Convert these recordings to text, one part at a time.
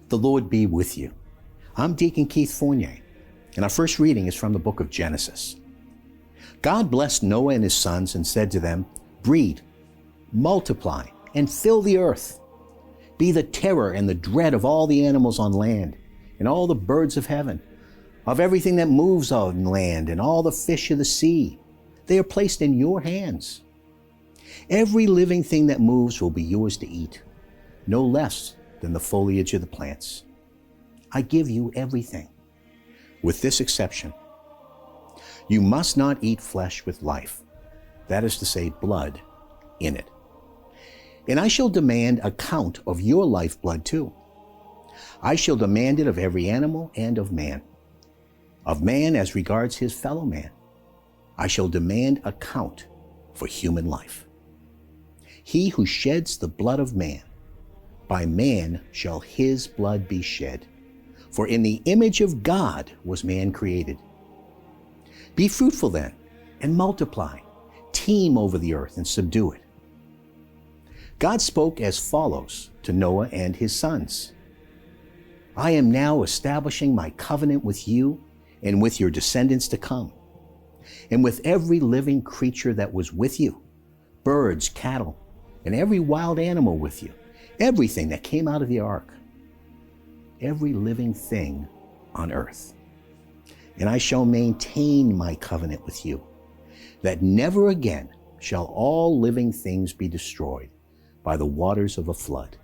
The Lord be with you. I'm Deacon Keith Fournier, and our first reading is from the book of Genesis. God blessed Noah and his sons and said to them, "Breed, multiply, and fill the earth. Be the terror and the dread of all the animals on land, and all the birds of heaven, of everything that moves on land, and all the fish of the sea. They are placed in your hands. Every living thing that moves will be yours to eat, no less than the foliage of the plants. I give you everything, with this exception. You must not eat flesh with life, that is to say, blood in it. And I shall demand account of your lifeblood too. I shall demand it of every animal and of man as regards his fellow man. I shall demand account for human life. He who sheds the blood of man, by man shall his blood be shed. For in the image of God was man created. Be fruitful then, and multiply, teem over the earth and subdue it." God spoke as follows to Noah and his sons. "I am now establishing my covenant with you and with your descendants to come, and with every living creature that was with you, birds, cattle, and every wild animal with you, everything that came out of the ark, every living thing on earth. And I shall maintain my covenant with you, that never again shall all living things be destroyed by the waters of a flood,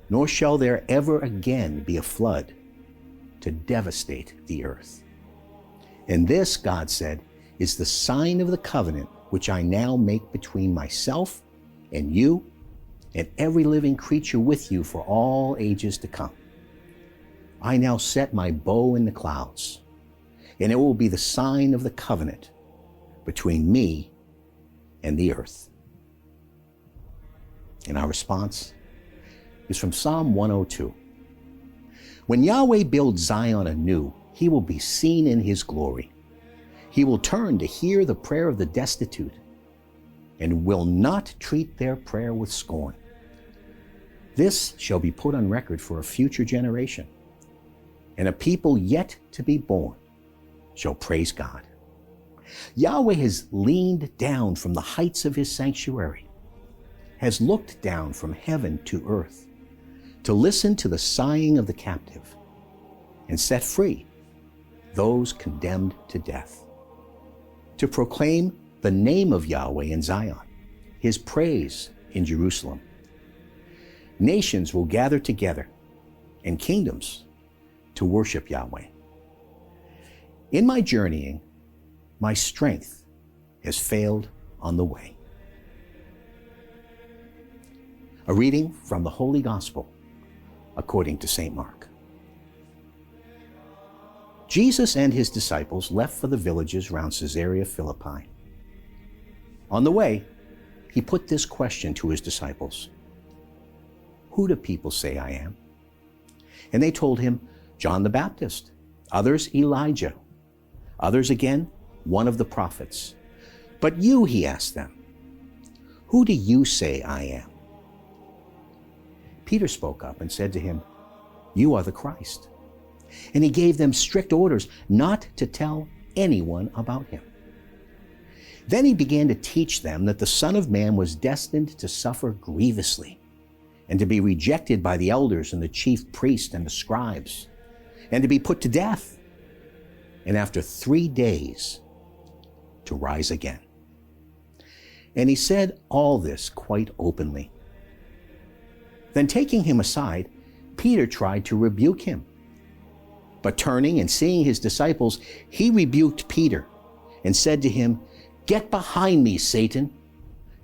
nor shall there ever again be a flood to devastate the earth. And this," God said, "is the sign of the covenant which I now make between myself and you and every living creature with you for all ages to come. I now set my bow in the clouds, and it will be the sign of the covenant between me and the earth." And our response is from Psalm 102. "When Yahweh builds Zion anew, he will be seen in his glory. He will turn to hear the prayer of the destitute, and will not treat their prayer with scorn. This shall be put on record for a future generation, and a people yet to be born shall praise God. Yahweh has leaned down from the heights of his sanctuary, has looked down from heaven to earth, to listen to the sighing of the captive, and set free those condemned to death, to proclaim the name of Yahweh in Zion, his praise in Jerusalem. Nations will gather together, and kingdoms to worship Yahweh. In my journeying, my strength has failed on the way." A reading from the Holy Gospel according to St. Mark. Jesus and his disciples left for the villages round Caesarea Philippi. On the way, he put this question to his disciples: "Who do people say I am?" And they told him, "John the Baptist, others Elijah, others again, one of the prophets. But you," he asked them, "who do you say I am?" Peter spoke up and said to him, "You are the Christ." And he gave them strict orders not to tell anyone about him. Then he began to teach them that the Son of Man was destined to suffer grievously, and to be rejected by the elders and the chief priests and the scribes, and to be put to death, and after 3 days to rise again. And he said all this quite openly. Then taking him aside, Peter tried to rebuke him. But turning and seeing his disciples, he rebuked Peter and said to him, "Get behind me, Satan.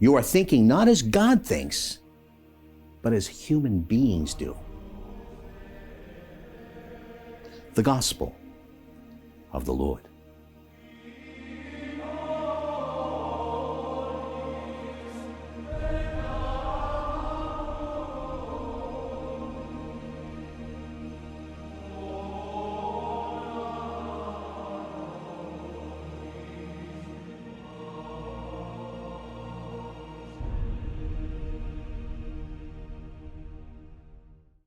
You are thinking not as God thinks, but as human beings do." The Gospel of the Lord.